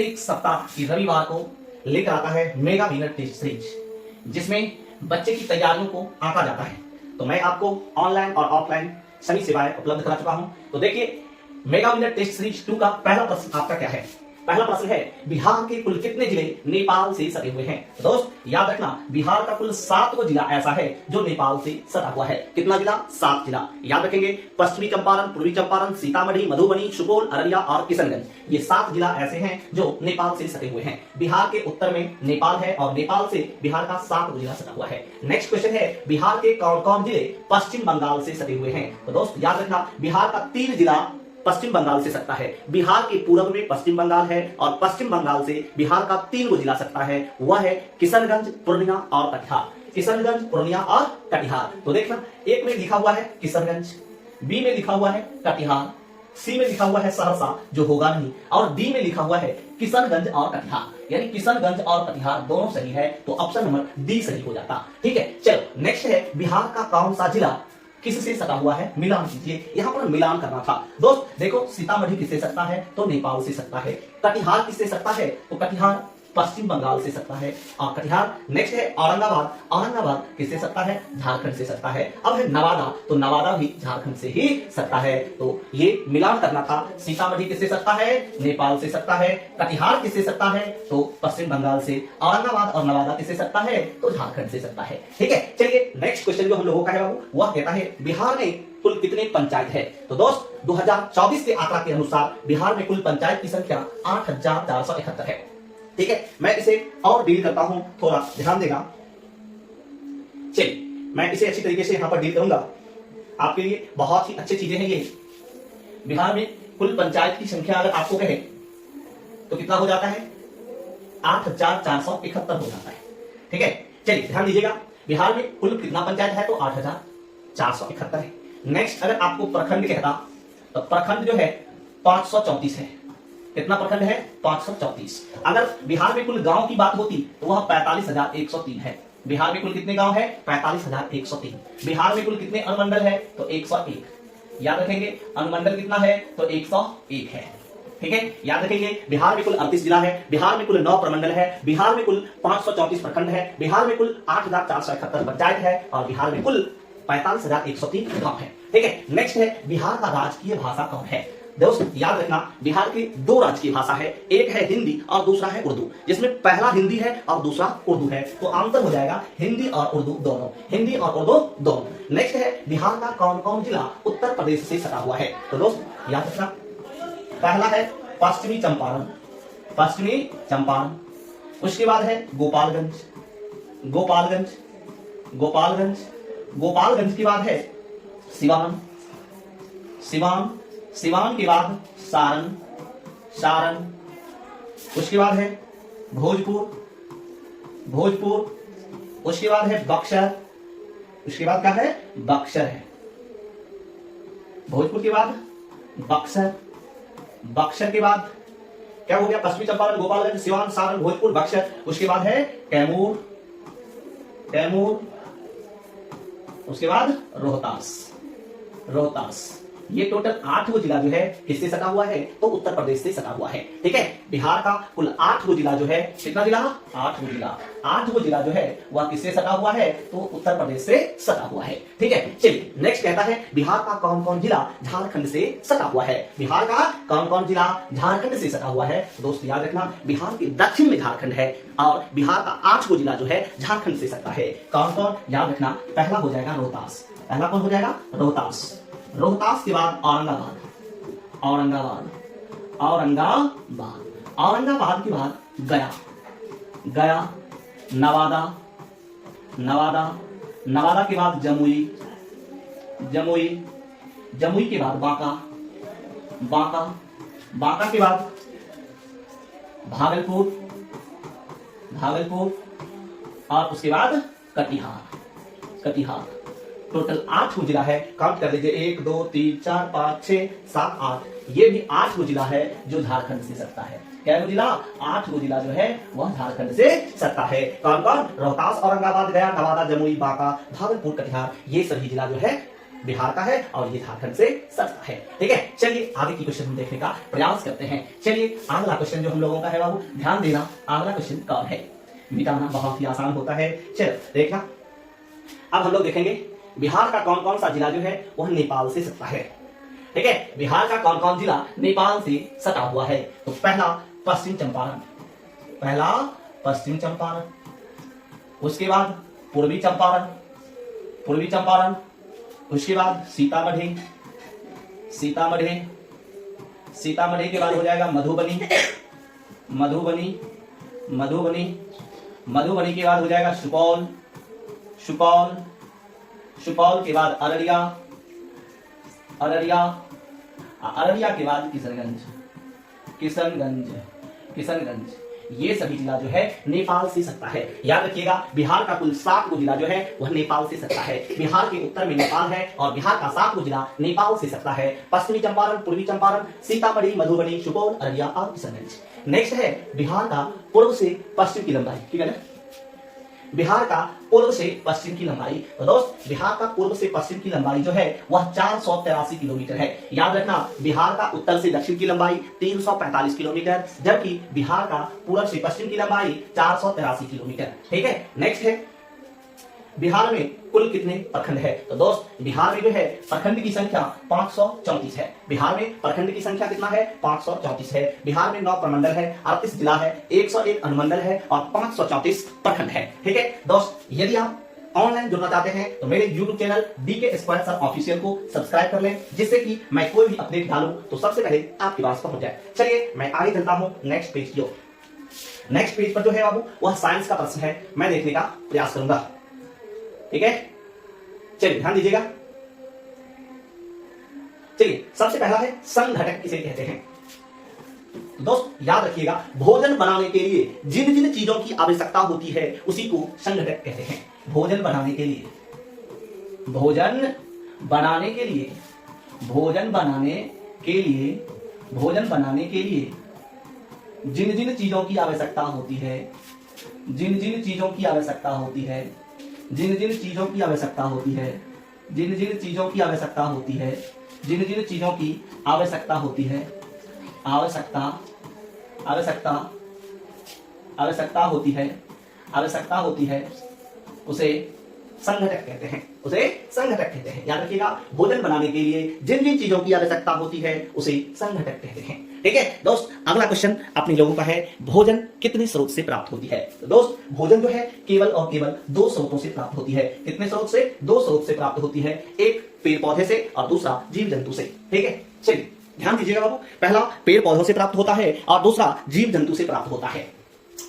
एक सप्ताह की रविवार को लेकर आता है मेगा विनर टेस्ट सीरीज, जिसमें बच्चे की तैयारियों को आंका जाता है। तो मैं आपको ऑनलाइन और ऑफलाइन सभी सेवाएं उपलब्ध करा चुका हूं। तो देखिए, मेगा विनर टेस्ट सीरीज 2 का पहला प्रश्न आपका क्या है। पहला प्रश्न है, बिहार के कुल कितने जिले नेपाल से सटे हुए हैं। तो दोस्त याद रखना, बिहार का कुल 7 गो जिला ऐसा है जो नेपाल से सटा हुआ है। कितना जिला? 7 जिला। याद रखेंगे, पश्चिमी चंपारण, पूर्वी चंपारण, सीतामढ़ी, मधुबनी, सुपौल, अररिया और किशनगंज। ये 7 जिला ऐसे हैं जो नेपाल से सटे हुए हैं। बिहार के उत्तर में नेपाल है और नेपाल से बिहार का 7 जिला सटा हुआ है। नेक्स्ट क्वेश्चन है, बिहार के कौन कौन जिले पश्चिम बंगाल से सटे हुए हैं। तो दोस्त याद रखना, बिहार का 3 जिला पश्चिम बंगाल से सकता है। बिहार के पूर्व में पश्चिम बंगाल है और पश्चिम बंगाल से बिहार का 3 गो जिला सकता है। वह है किशनगंज, पूर्णिया और कटिहार। किशनगंज, पूर्णिया और कटिहार। तो देखना, एक में लिखा हुआ है किशनगंज, बी में लिखा हुआ है कटिहार, सी में लिखा हुआ है सहरसा जो होगा नहीं, और डी में लिखा हुआ है किशनगंज और कटिहार। यानी किशनगंज और कटिहार दोनों सही है, तो ऑप्शन नंबर डी सही हो जाता। ठीक है, चलो नेक्स्ट है, बिहार का कौन सा जिला किससे सटा हुआ है। मिलान कीजिए, यहां पर मिलान करना था। दोस्त देखो, सीतामढ़ी किससे सकता है, तो नेपाल से सकता है। कटिहार किससे सकता है, तो कटिहार पश्चिम बंगाल से सकता है और कटिहार। नेक्स्ट है औरंगाबाद, औरंगाबाद किससे सकता है, झारखंड से सकता है। अब है नवादा, तो नवादा भी झारखंड से ही सकता है। तो ये मिलान करना था। सीतामढ़ी किससे सकता है, नेपाल से सकता है। कटिहार किससे सकता है, तो पश्चिम बंगाल से। औरंगाबाद और नवादा किससे सकता है, तो झारखंड से सकता है। ठीक है, चलिए नेक्स्ट क्वेश्चन जो हम लोगों का है बाबू, वह कहता है, बिहार में कुल कितने पंचायत है। तो दोस्त 2024 के आंकड़ा के अनुसार बिहार में कुल पंचायत की संख्या 8471 है। ठीक है, मैं इसे और डील करता हूं, थोड़ा ध्यान देगा। चलिए, मैं इसे अच्छी तरीके से यहां पर डील करूंगा। आपके लिए बहुत ही अच्छी चीजें हैं ये। बिहार में कुल पंचायत की संख्या अगर आपको कहे तो कितना हो जाता है, 8471 हो जाता है। ठीक है, चलिए ध्यान दीजिएगा, बिहार में कुल कितना पंचायत है, तो 8471 है। नेक्स्ट, अगर आपको प्रखंड कहता तो प्रखंड जो है 534 है। कितना प्रखंड है, 534। अगर बिहार में कुल गांव की बात होती तो वह 45,103 है। बिहार में कुल कितने गांव है, 45,103। बिहार में कुल कितने अनुमंडल है, तो 101। याद रखेंगे, अनुमंडल कितना है, तो 101 है। ठीक है, याद रखेंगे, बिहार में कुल 38 जिला है, बिहार में कुल 9 प्रमंडल है, बिहार में कुल 534 प्रखंड है, बिहार में कुल 8471 पंचायत है और बिहार में कुल 45,103 गांव है। ठीक है, नेक्स्ट है, बिहार का राजकीय भाषा कौन है। दोस्त याद रखना, बिहार की 2 राजकीय भाषा है, एक है हिंदी और दूसरा है उर्दू, जिसमें पहला हिंदी है और दूसरा उर्दू है। तो आंसर हो जाएगा हिंदी और उर्दू दोनों, हिंदी और उर्दू दोनों। नेक्स्ट है, बिहार का कौन कौन जिला उत्तर प्रदेश से सटा हुआ है। तो दोस्त याद रखना, पहला है पश्चिमी चंपारण, पश्चिमी चंपारण। उसके बाद है गोपालगंज, गोपालगंज, गोपालगंज, गोपालगंज के बाद है सिवान, सिवान, सिवान के बाद सारण, सारण। उसके बाद है भोजपुर, भोजपुर। उसके बाद है बक्सर, उसके बाद क्या है, बक्सर है। भोजपुर के बाद बक्सर, बक्सर के बाद क्या हो गया, पश्चिमी चंपारण, गोपालगंज, सिवान, सारण, भोजपुर, बक्सर। उसके बाद है कैमूर, कैमूर। उसके बाद रोहतास, रोहतास। ये टोटल 8 गो जिला जो है किससे सटा हुआ है, तो उत्तर प्रदेश से सटा हुआ है। ठीक है, बिहार का कुल 8 गो जिला जो है, कितना जिला, 8 गो जिला। 8 गो जिला जो है वह किससे सटा हुआ है, तो उत्तर प्रदेश से सटा हुआ है। ठीक है, चलिए नेक्स्ट कहता है, बिहार का कौन कौन जिला झारखंड से सटा हुआ है। बिहार का कौन कौन जिला झारखंड से सटा हुआ है। तो दोस्त याद रखना, बिहार के दक्षिण में झारखंड है और बिहार का 8 गो जिला जो है झारखंड से सटा है। कौन कौन, याद रखना, पहला हो जाएगा रोहतास। पहला कौन हो जाएगा, रोहतास। रोहतास के बाद औरंगाबाद, औरंगाबाद, औरंगाबाद। औरंगाबाद के बाद गया, गया। नवादा, नवादा, नवादा के बाद जमुई, जमुई, जमुई के बाद बांका, बांका, बांका के बाद भागलपुर, भागलपुर और उसके बाद कटिहार, कटिहार। टोटल 8 गो जिला है, काउंट कर लीजिए, 1 2 3 4 5 6 7 8। ये भी 8 गो जिला है जो झारखंड से सकता है। क्या गो जिला, 8 गो जिला जो है वह झारखंड से सकता है। कौन कौन, रोहतास, औरंगाबाद, गया, नवादा, जमुई, बांका, भागलपुर, कटिहार। ये सभी जिला जो है बिहार का है और ये झारखंड से सटता है। ठीक है, चलिए आगे की क्वेश्चन हम देखने का प्रयास करते हैं। चलिए अगला क्वेश्चन जो हम लोगों का है बाबू, ध्यान देना, अगला क्वेश्चन कौन है, मिटाना बहुत ही आसान होता है। चलो देखना, अब हम लोग देखेंगे बिहार का कौन कौन सा जिला जो है वह नेपाल से सटता है। ठीक है, बिहार का कौन कौन जिला नेपाल से सटा हुआ है। तो पहला पश्चिम चंपारण, पहला पश्चिम चंपारण, उसके बाद पूर्वी चंपारण, पूर्वी चंपारण, उसके बाद सीतामढ़ी, सीतामढ़ी, सीतामढ़ी के बाद हो जाएगा मधुबनी, मधुबनी, मधुबनी, मधुबनी के बाद हो जाएगा सुपौल, सुपौल, सुपौल के बाद अररिया, अररिया, अररिया के बाद किशनगंज, किशनगंज, किशनगंज। ये सभी जिला जो है नेपाल से सटता है। याद रखिएगा, बिहार का कुल 7 गो जिला जो है वह नेपाल से सटता है। बिहार के उत्तर में नेपाल है और बिहार का 7 गो जिला नेपाल से सटता है। पश्चिमी चंपारण, पूर्वी चंपारण, सीतामढ़ी, मधुबनी, सुपौल, अररिया और किशनगंज। नेक्स्ट है बिहार का पूर्व से पश्चिम की लंबाई। ठीक है ना, बिहार का पूर्व से पश्चिम की लंबाई। तो दोस्त, बिहार का पूर्व से पश्चिम की लंबाई जो है वह 483 किलोमीटर है। याद रखना, बिहार का उत्तर से दक्षिण की लंबाई 345 किलोमीटर, जबकि बिहार का पूर्व से पश्चिम की लंबाई 483 किलोमीटर। ठीक है, नेक्स्ट है बिहार में कुल कितने प्रखंड है। तो दोस्त, बिहार में जो है प्रखंड की संख्या 534 है। बिहार में प्रखंड की संख्या कितना है, 534 है। बिहार में 9 प्रमंडल है, 38 जिला है, 101 अनुमंडल है और 534 प्रखंड है। ठीक है दोस्त, यदि आप ऑनलाइन जुड़ना चाहते हैं तो मेरे YouTube channel DK square sir official को सब्सक्राइब कर लें, जिससे कि मैं कोई भी अपडेट डालूं तो सबसे पहले आपके पास पहुंच जाए। चलिए मैं आगे चलता हूं नेक्स्ट पेज की ओर। नेक्स्ट पेज पर जो है बाबू वह साइंस का प्रश्न है, मैं देखने का प्रयास करूंगा। ठीक है, चलिए ध्यान दीजिएगा। चलिए सबसे पहला है संघटक किसे कहते हैं। दोस्त याद रखिएगा, भोजन बनाने के लिए जिन जिन चीजों की आवश्यकता होती है उसी को संघटक कहते हैं। भोजन बनाने के लिए, भोजन बनाने के लिए, भोजन बनाने के लिए, भोजन बनाने के लिए जिन जिन चीजों की आवश्यकता होती है, जिन जिन चीजों की आवश्यकता होती है, जिन जिन चीजों की आवश्यकता होती है, जिन जिन चीजों की आवश्यकता होती है, जिन जिन चीजों की आवश्यकता होती है, आवश्यकता, आवश्यकता, आवश्यकता होती है, आवश्यकता होती है, उसे संघटक कहते हैं, उसे संघटक कहते हैं। याद रखिएगा, भोजन बनाने के लिए जिन जिन चीजों की आवश्यकता होती है उसे संघटक कहते हैं। ठीक है दोस्त, अगला क्वेश्चन अपने लोगों का है, भोजन कितने स्रोत से प्राप्त होती है। तो दोस्त, भोजन जो है केवल और केवल 2 स्रोतों से प्राप्त होती है। कितने स्रोत से, 2 स्रोत से प्राप्त होती है, एक पेड़ पौधे से और दूसरा जीव जंतु से। ठीक है, चलिए ध्यान दीजिएगा बाबू, पहला पेड़ पौधों से प्राप्त होता है और दूसरा जीव जंतु से प्राप्त होता है।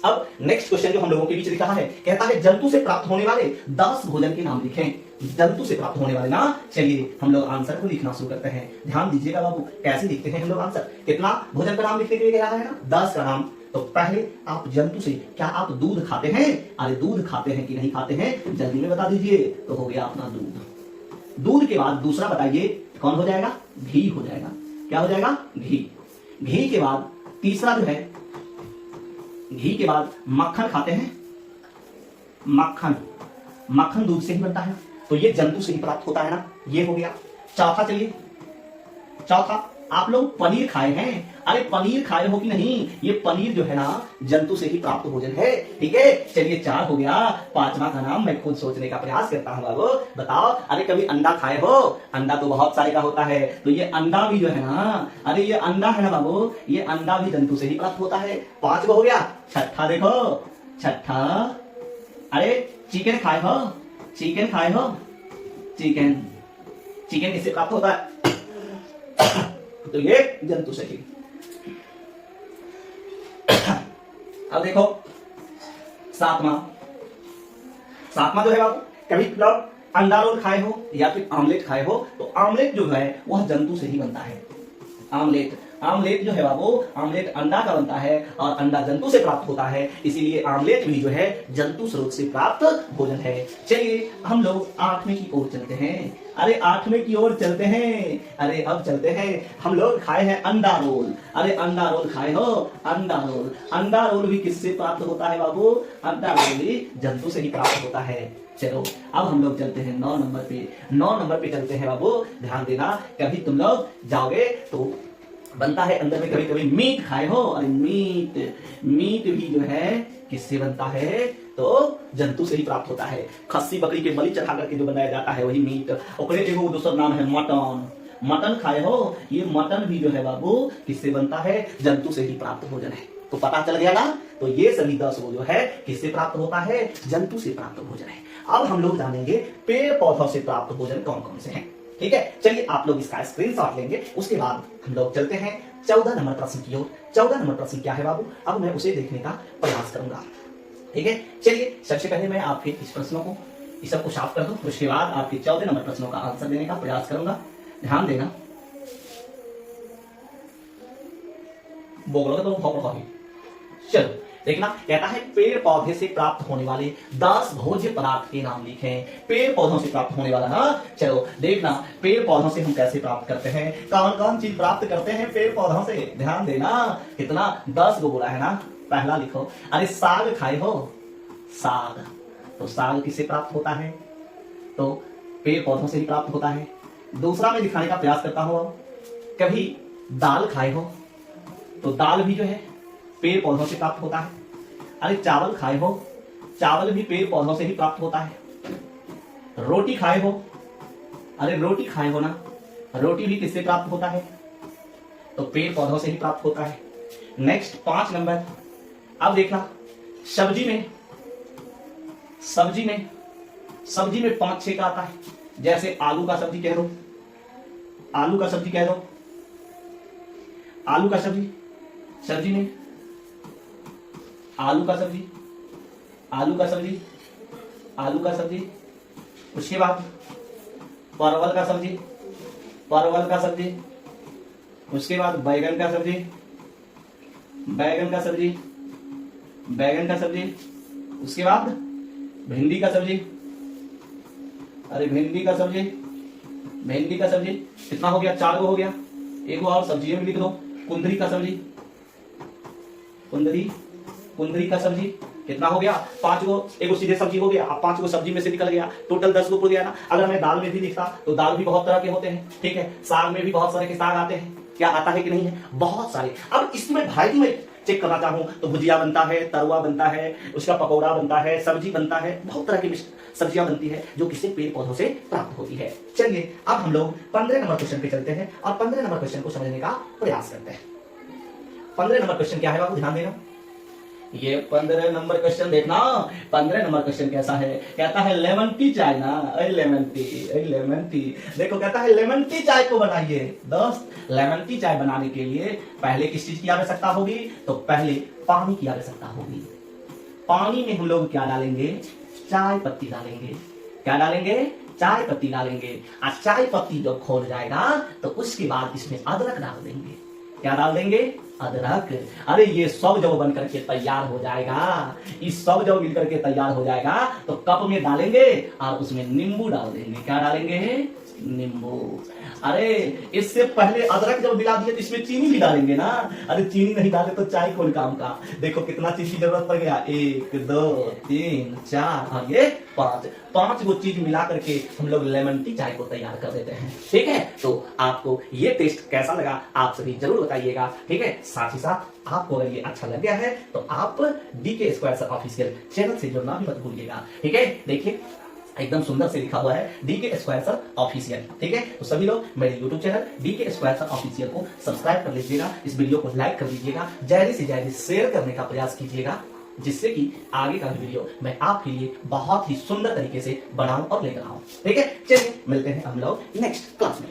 अब नेक्स्ट क्वेश्चन जो हम लोगों के बीच लिखा है, कहता है जंतु से प्राप्त होने वाले 10 भोजन के नाम लिखें। जंतु से प्राप्त होने वाले ना, चलिए हम लोग आंसर को लिखना शुरू करते हैं। ध्यान दीजिएगा बाबू, कैसे लिखते हैं हम लोग आंसर। कितना भोजन का नाम लिखने के लिए कह रहा है ना, 10 का नाम। तो पहले आप जंतु से, क्या आप दूध खाते हैं, अरे दूध खाते हैं कि नहीं खाते हैं, जल्दी में बता दीजिए। तो हो गया अपना दूध। दूध के बाद दूसरा बताइए कौन हो जाएगा, घी हो जाएगा। क्या हो जाएगा, घी। घी के बाद तीसरा जो है, घी के बाद मक्खन खाते हैं, मक्खन, मक्खन दूध से ही बनता है, तो ये जंतु से ही प्राप्त होता है ना, ये हो गया। चौथा, चलिए चौथा, आप लोग पनीर खाए हैं, अरे पनीर खाए हो कि नहीं, ये पनीर जो है ना जंतु से ही प्राप्त भोजन है। ठीक है, चलिए 4 हो गया। 5वां का नाम मैं खुद सोचने का प्रयास करता हूं बाबू, बताओ। अरे कभी अंडा खाए हो, अंडा तो बहुत सारे का होता है, तो ये अंडा भी जो है ना, अरे ये अंडा है ना बाबू, ये अंडा भी जंतु से ही प्राप्त होता है। 5 हो गया। छठा देखो, छठा, अरे चिकन खाए हो, चिकन खाए हो, चिकन, चिकन किससे प्राप्त होता है, तो ये जंतु से ही। अब देखो 7वां, 7वां जो है बाबू, कभी मतलब अंडा रोल खाए हो या फिर आमलेट खाए हो, तो आमलेट जो है वह जंतु से ही बनता है। आमलेट, आमलेट जो है बाबू, आमलेट अंडा का बनता है और अंडा जंतु से प्राप्त होता है, इसीलिए आमलेट भी जो है जंतु स्रोत से प्राप्त भोजन है। चलिए हम लोग 8वें की ओर चलते हैं। अरे 8वें की ओर चलते हैं। अरे अब चलते हैं, हम लोग खाए हैं अंडा रोल। अरे अंडा रोल खाए हो, अंडा रोल। अंडा रोल भी किससे प्राप्त होता है बाबू? अंडा रोल भी जंतु से ही प्राप्त होता है। चलो अब हम लोग चलते हैं 9 नंबर पे। 9 नंबर पे चलते हैं बाबू, ध्यान देना। कभी तुम लोग जाओगे तो बनता है अंदर में, कभी कभी मीट खाए हो। अरे मीट भी जो है किससे बनता है? तो जंतु से ही प्राप्त होता है। खस्सी बकरी के बलि चढ़ा करके जो बनाया जाता है वही मीट। ओकरे एगो दूसरा नाम है मटन। मटन खाए हो, ये मटन भी जो है बाबू किससे बनता है? जंतु से ही प्राप्त भोजन है। तो पता चल गया ना? तो ये सभी 10 वो जो है किससे प्राप्त होता है? जंतु से प्राप्त भोजन है। अब हम लोग जानेंगे पेड़ पौधों से प्राप्त भोजन कौन कौन से हैं। ठीक है, चलिए आप लोग इसका स्क्रीनशॉट लेंगे। उसके बाद हम लोग चलते हैं 14 नंबर प्रश्न की ओर। 14 नंबर प्रश्न क्या है बाबू? अब मैं उसे देखने का प्रयास करूंगा। ठीक है, चलिए सबसे पहले मैं आपके इस प्रश्नों को, इस सबको साफ कर दूं, उसके बाद आपके 14 नंबर प्रश्नों का आंसर देने का प्रयास करूंगा। ध्यान देना। बोलोगे तो बहुत चलो देखना, कहता है पेड़ पौधे से प्राप्त होने वाले 10 भोज्य पदार्थ के नाम लिखें। पेड़ पौधों से प्राप्त होने वाला ना, चलो देखना पेड़ पौधों से हम कैसे प्राप्त करते हैं, कौन कौन चीज प्राप्त करते हैं पेड़ पौधों से। ध्यान देना, कितना 10 को बोला है ना। पहला लिखो, अरे साग खाए हो, साग। तो साग किससे प्राप्त होता है? तो पेड़ पौधों से ही प्राप्त होता है। दूसरा मैं दिखाने का प्रयास करता हूं, कभी दाल खाए हो, तो दाल भी जो है पेड़ पौधों से प्राप्त होता है। अरे चावल खाए हो, चावल भी पेड़ पौधों से ही प्राप्त होता है। रोटी खाए हो, अरे रोटी खाए हो ना, रोटी भी किससे प्राप्त होता है? तो पेड़ पौधों से ही प्राप्त होता है। नेक्स्ट 5 नंबर, अब देखना सब्जी में 5-6 का आता है। जैसे आलू का सब्जी कह दो, आलू का सब्जी कह दो, आलू का सब्जी, सब्जी में आलू का सब्जी, आलू का सब्जी, आलू का सब्जी। उसके बाद परवल का सब्जी, परवल का सब्जी। उसके बाद बैगन का सब्जी, बैगन का सब्जी, बैगन का सब्जी। उसके बाद भिंडी का सब्जी, अरे भिंडी का सब्जी, भिंडी का सब्जी। कितना हो गया? 4 हो गया। एक और सब्जी में लिख दो, कुंदरी का सब्जी, कुंदरी, कुंदरी का सब्जी। कितना हो गया? 5 गो। एगो सीधे सब्जी हो गया, अब 5 गो सब्जी में से निकल गया, टोटल 10 गो हो गया ना। अगर मैं दाल में भी लिखता तो दाल भी बहुत तरह के होते हैं। ठीक है, साग में भी बहुत सारे के साग आते हैं। क्या आता है कि नहीं है? बहुत सारे। अब इसमें वैरायटी में चेक करना चाहूं तो भुजिया बनता है, तरुआ बनता है, उसका पकौड़ा बनता है, सब्जी बनता है, बहुत तरह की सब्जियां बनती है जो किसी पेड़ पौधों से प्राप्त होती है। चलिए अब हम लोग 15 नंबर क्वेश्चन पे चलते हैं और 15 नंबर क्वेश्चन को समझने का प्रयास करते हैं। 15 नंबर क्वेश्चन क्या है बाबू? ध्यान देना, ये 15 नंबर क्वेश्चन देखना। 15 नंबर क्वेश्चन कैसा है? कहता है लेमन टी चाय ना, लेमन टी, लेमन टी। देखो कहता है लेमन टी चाय को बनाइए। दोस्त लेमन टी चाय बनाने के लिए पहले किस चीज की आवश्यकता होगी? तो पहले पानी की आवश्यकता होगी। पानी में हम लोग क्या डालेंगे? चाय पत्ती डालेंगे। क्या डालेंगे? चाय पत्ती डालेंगे। और चाय पत्ती जब खोल जाएगा तो उसके बाद इसमें अदरक डाल देंगे। क्या डाल देंगे? अदरक। अरे ये सब जब बन करके तैयार हो जाएगा, इस सब जब मिल करके तैयार हो जाएगा तो कप में डालेंगे और उसमें नींबू डाल देंगे। क्या डालेंगे? नींबू। अरे इससे पहले अदरक जब मिला दिए तो इसमें चीनी भी डालेंगे ना। अरे चीनी नहीं डाले तो चाय कौन काम का। देखो कितना चीज की जरूरत पड़ गया, 1 2 3 4 और ये 5 वो चीज मिला करके हम लोग लेमन टी चाय को तैयार कर देते हैं। ठीक है, तो आपको ये टेस्ट कैसा लगा आप सभी जरूर बताइएगा। ठीक है, साथ ही साथ आपको अगर ये अच्छा लग गया है तो आप DK square sir official channel से जुड़ना भी मत भूलिएगा। ठीक है, देखिए एकदम सुंदर से लिखा हुआ है DK स्क्वायर सर ऑफिशियल। ठीक है, तो सभी लोग मेरे YouTube channel DK square sir official को सब्सक्राइब कर लीजिएगा, इस वीडियो को लाइक कर लीजिएगा, ज्यादा से ज्यादा शेयर करने का प्रयास कीजिएगा, जिससे कि आगे का वीडियो मैं आपके लिए बहुत ही सुंदर तरीके से बनाऊं और लेकर आऊं। ठीक है, चलिए मिलते हैं हम लोग नेक्स्ट क्लास में।